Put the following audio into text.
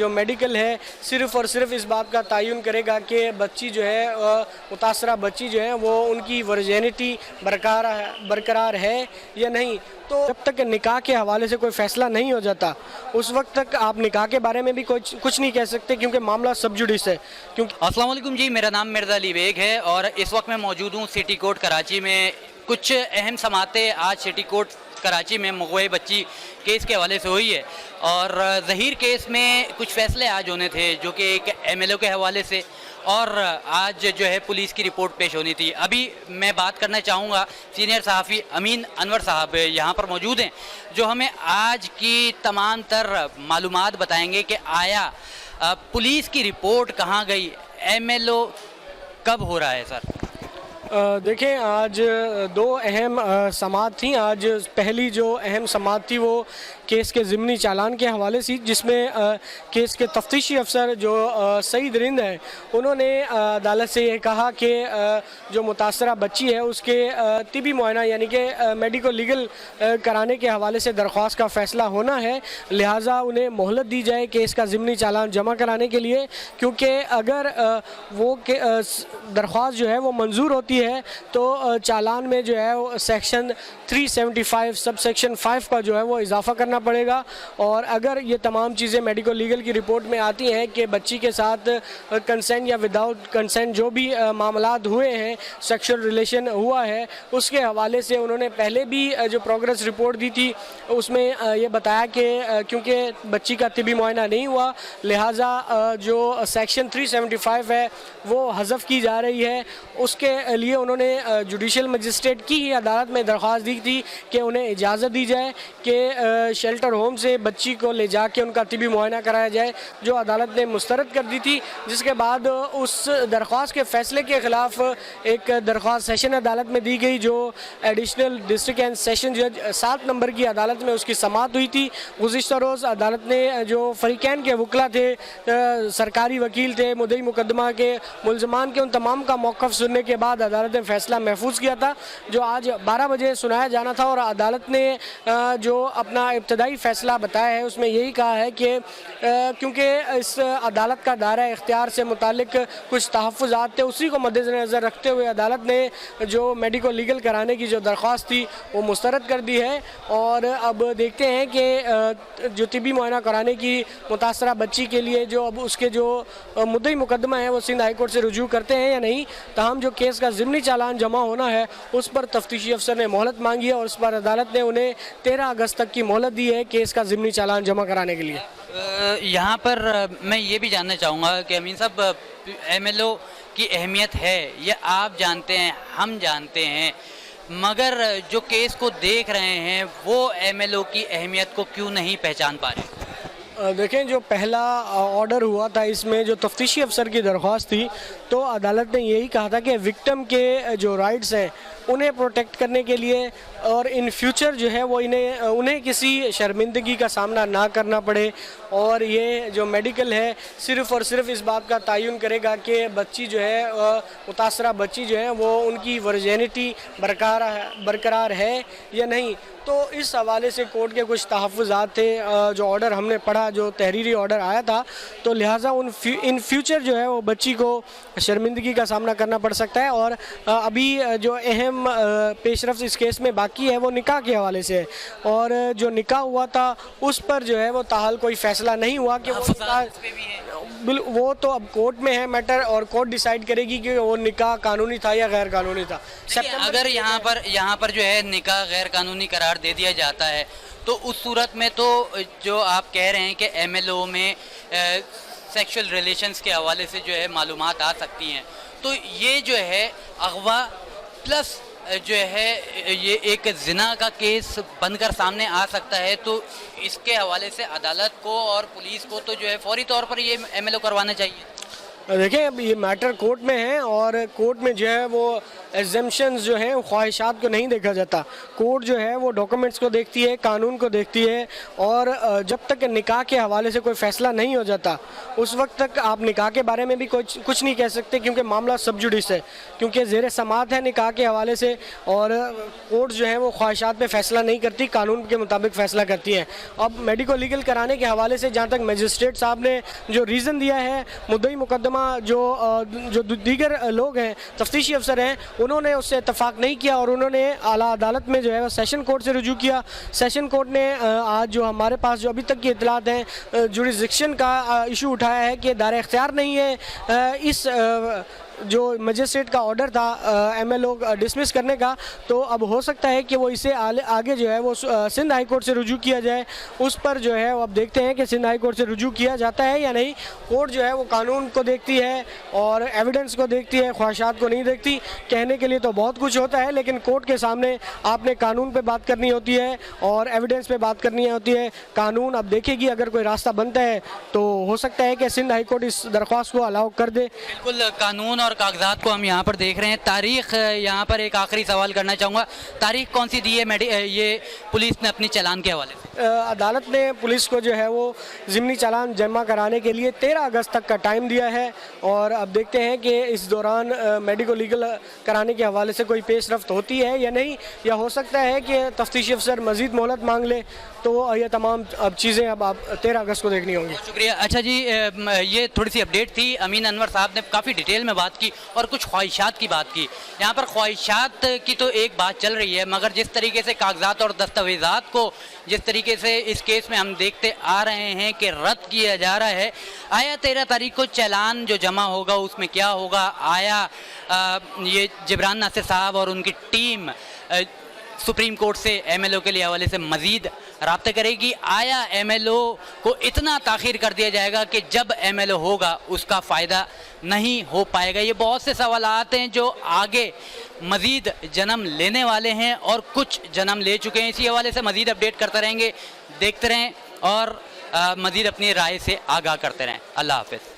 جو میڈیکل ہے صرف اور صرف اس بات کا تعین کرے گا کہ بچی جو ہے متاثرہ بچی جو ہے وہ ان کی ورجینٹی برقرار ہے یا نہیں. تو جب تک نکاح کے حوالے سے کوئی فیصلہ نہیں ہو جاتا اس وقت تک آپ نکاح کے بارے میں بھی کچھ نہیں کہہ سکتے کیونکہ معاملہ سب جوڈیس ہے. السلام علیکم جی، میرا نام مرزا علی بیگ ہے اور اس وقت میں موجود ہوں سٹی کورٹ کراچی میں. کچھ اہم سماعتیں آج سٹی کورٹ کراچی میں مغوی بچی کیس کے حوالے سے ہوئی ہے اور ظہیر کیس میں کچھ فیصلے آج ہونے تھے جو کہ ایک ایم ایل او کے حوالے سے، اور آج جو ہے پولیس کی رپورٹ پیش ہونی تھی. ابھی میں بات کرنا چاہوں گا سینئر صحافی امین انور صاحب یہاں پر موجود ہیں جو ہمیں آج کی تمام تر معلومات بتائیں گے کہ آیا پولیس کی رپورٹ کہاں گئی، ایم ایل او کب ہو رہا ہے. سر دیکھیں، آج دو اہم سماعت تھیں. آج پہلی جو اہم سماعت تھی وہ کیس کے ضمنی چالان کے حوالے سے، جس میں کیس کے تفتیشی افسر جو سعید رند ہیں انہوں نے عدالت سے یہ کہا کہ جو متاثرہ بچی ہے اس کے طبی معائنہ یعنی کہ میڈیکو لیگل کرانے کے حوالے سے درخواست کا فیصلہ ہونا ہے، لہٰذا انہیں مہلت دی جائے کیس کا ضمنی چالان جمع کرانے کے لیے. کیونکہ اگر وہ درخواست جو ہے وہ منظور ہوتی ہے تو چالان میں جو ہے سیکشن 375 سب سیکشن 5 کا جو ہے وہ اضافہ کرنا پڑے گا. اور اگر یہ تمام چیزیں میڈیکل لیگل کی رپورٹ میں آتی ہیں کہ بچی کے ساتھ کنسینٹ یا وداؤٹ کنسینٹ جو بھی معاملات ہوئے ہیں، سیکشل ریلیشن ہوا ہے، اس کے حوالے سے انہوں نے پہلے بھی جو پروگرس رپورٹ دی تھی اس میں یہ بتایا کہ کیونکہ بچی کا طبی معائنہ نہیں ہوا لہٰذا جو سیکشن 375 ہے وہ حذف کی جا رہی ہے. اس کے لیے انہوں نے جوڈیشل مجسٹریٹ کی ہی عدالت میں درخواست دی تھی کہ انہیں اجازت دی جائے کہ شیلٹر ہوم سے بچی کو لے جا کے ان کا طبی معائنہ کرایا جائے، جو عدالت نے مسترد کر دی تھی. جس کے بعد اس درخواست کے فیصلے کے خلاف ایک درخواست سیشن عدالت میں دی گئی جو ایڈیشنل ڈسٹرکٹ اینڈ سیشن جج 7 نمبر کی عدالت میں اس کی سماعت ہوئی تھی. گزشتہ روز عدالت نے جو فریقین کے وکلا تھے، سرکاری وکیل تھے، مدعی مقدمہ کے ملزمان کے، ان تمام کا موقف سننے کے بعد عدالت نے فیصلہ محفوظ کیا تھا جو آج 12 بجے سنایا جانا تھا. اور عدالت نے جو اپنا ابتدائی فیصلہ بتایا ہے اس میں یہی کہا ہے کہ کیونکہ اس عدالت کا دائرہ اختیار سے متعلق کچھ تحفظات تھے، اسی کو مد نظر رکھتے ہوئے عدالت نے جو میڈیکو لیگل کرانے کی جو درخواست تھی وہ مسترد کر دی ہے. اور اب دیکھتے ہیں کہ جو طبی معائنہ کرانے کی متاثرہ بچی کے لیے جو اب اس کے جو مدعی مقدمہ ہے وہ سندھ ہائی کورٹ سے رجوع کرتے ہیں یا نہیں. تاہم جو کیس کا ضمنی چالان جمع ہونا ہے اس پر تفتیشی افسر نے مہلت مانگی ہے اور اس پر عدالت نے انہیں 13 اگست تک کی مہلت دی ہے کیس کا ضمنی چالان جمع کرانے کے لیے. یہاں پر میں یہ بھی جاننا چاہوں گا کہ امین صاحب، ایم ایل او کی اہمیت ہے یہ آپ جانتے ہیں، ہم جانتے ہیں، مگر جو کیس کو دیکھ رہے ہیں وہ ایم ایل او کی اہمیت کو کیوں نہیں پہچان پا رہے؟ دیکھیں، جو پہلا آرڈر ہوا تھا اس میں جو تفتیشی افسر کی درخواست تھی تو عدالت نے یہی کہا تھا کہ وکٹم کے جو رائٹس ہیں انہیں پروٹیکٹ کرنے کے لیے اور ان فیوچر جو ہے وہ انہیں کسی شرمندگی کا سامنا نہ کرنا پڑے، اور یہ جو میڈیکل ہے صرف اور صرف اس بات کا تعین کرے گا کہ بچی جو ہے متاثرہ بچی جو ہے وہ ان کی ورجینٹی برقرار ہے یا نہیں. تو اس حوالے سے کورٹ کے کچھ تحفظات تھے. جو آرڈر ہم نے پڑھا، جو تحریری آرڈر آیا تھا، تو لہٰذا ان فیوچر جو ہے وہ بچی کو شرمندگی کا سامنا کرنا پڑ سکتا ہے. اور ابھی جو اہم پیش رفت اس کیس میں باقی ہے وہ نکاح کے حوالے سے ہے، اور جو نکاح ہوا تھا اس پر جو ہے وہ تاحال کوئی فیصلہ نہیں ہوا کہ وہ تو اب کورٹ میں ہے میٹر، اور کورٹ ڈیسائیڈ کرے گی کہ وہ نکاح قانونی تھا یا غیر قانونی تھا. اگر یہاں پر جو ہے نکاح غیر قانونی قرار دے دیا جاتا ہے تو اس صورت میں تو جو آپ کہہ رہے ہیں کہ ایم ایل او میں سیکشل ریلیشنز کے حوالے سے جو ہے معلومات آ سکتی ہیں، تو یہ جو ہے اغوا پلس جو ہے یہ ایک زنا کا کیس بن کر سامنے آ سکتا ہے. تو اس کے حوالے سے عدالت کو اور پولیس کو تو جو ہے فوری طور پر یہ ایم ایل او کروانا چاہیے. دیکھیں، اب یہ میٹر کورٹ میں ہے اور کورٹ میں جو ہے وہ ایگزمپشنز جو ہیں خواہشات کو نہیں دیکھا جاتا. کورٹ جو ہے وہ ڈاکومنٹس کو دیکھتی ہے, قانون کو دیکھتی ہے, اور جب تک نکاح کے حوالے سے کوئی فیصلہ نہیں ہو جاتا اس وقت تک آپ نکاح کے بارے میں بھی کچھ نہیں کہہ سکتے, کیونکہ معاملہ سب جوڈیس ہے, کیونکہ زیر سماعت ہے نکاح کے حوالے سے, اور کورٹ جو ہے وہ خواہشات پہ فیصلہ نہیں کرتی, قانون کے مطابق فیصلہ کرتی ہیں. اب میڈیکو لیگل کرانے کے حوالے سے جہاں تک میجسٹریٹ صاحب نے جو ریزن دیا ہے, مدعی مقدمہ جو دیگر لوگ ہیں, تفتیشی افسر ہیں, انہوں نے اس سے اتفاق نہیں کیا اور انہوں نے اعلیٰ عدالت میں جو ہے وہ سیشن کورٹ سے رجوع کیا. سیشن کورٹ نے آج جو ہمارے پاس جو ابھی تک کی اطلاعات ہیں, جوریسڈکشن کا ایشو اٹھایا ہے کہ دائرہ اختیار نہیں ہے اس جو مجسٹریٹ کا آرڈر تھا ایم ایل او ڈسمس کرنے کا, تو اب ہو سکتا ہے کہ وہ اسے آگے جو ہے وہ سندھ ہائی کورٹ سے رجوع کیا جائے. اس پر جو ہے وہ اب دیکھتے ہیں کہ سندھ ہائی کورٹ سے رجوع کیا جاتا ہے یا نہیں. کورٹ جو ہے وہ قانون کو دیکھتی ہے اور ایویڈنس کو دیکھتی ہے, خواہشات کو نہیں دیکھتی. کہنے کے لیے تو بہت کچھ ہوتا ہے, لیکن کورٹ کے سامنے آپ نے قانون پہ بات کرنی ہوتی ہے اور ایویڈنس پہ بات کرنی ہوتی ہے. قانون اب دیکھے گی, اگر کوئی راستہ بنتا ہے تو ہو سکتا ہے کہ سندھ ہائی کورٹ اس درخواست کو الاؤ کر دے. بالکل, قانون اور کاغذات کو ہم یہاں پر دیکھ رہے ہیں. تاریخ یہاں پر ایک آخری سوال کرنا چاہوں گا, تاریخ کون سی دی ہے یہ پولیس نے اپنی چالان کے حوالے سے؟ عدالت نے پولیس کو جو ہے وہ ضمنی چالان جمع کرانے کے لیے 13 اگست تک کا ٹائم دیا ہے, اور اب دیکھتے ہیں کہ اس دوران میڈیکو لیگل کرانے کے حوالے سے کوئی پیش رفت ہوتی ہے یا نہیں, یا ہو سکتا ہے کہ تفتیشی افسر مزید مہلت مانگ لے. تو یہ تمام اب چیزیں اب آپ 13 اگست کو دیکھنی ہوں گی. شکریہ. اچھا جی, یہ تھوڑی سی اپڈیٹ تھی. امین انور صاحب نے کافی ڈیٹیل میں بات کی اور کچھ خواہشات کی بات کی. یہاں پر خواہشات کی تو ایک بات چل رہی ہے, مگر جس طریقے سے کاغذات اور دستاویزات کو جس طریقے سے اس کیس میں ہم دیکھتے آ رہے ہیں کہ رد کیا جا رہا ہے, آیا 13 تاریخ کو چالان جو جمع ہوگا اس میں کیا ہوگا؟ آیا یہ جبران ناصر صاحب اور ان کی ٹیم سپریم کورٹ سے ایم ایل او کے لیے حوالے سے مزید رابطے کرے گی؟ آیا ایم ایل او کو اتنا تاخیر کر دیا جائے گا کہ جب ایم ایل او ہوگا اس کا فائدہ نہیں ہو پائے گا؟ یہ بہت سے سوالات ہیں جو آگے مزید جنم لینے والے ہیں اور کچھ جنم لے چکے ہیں. اسی حوالے سے مزید اپڈیٹ کرتے رہیں گے, دیکھتے رہیں اور مزید اپنی رائے سے آگاہ کرتے رہیں. اللہ حافظ.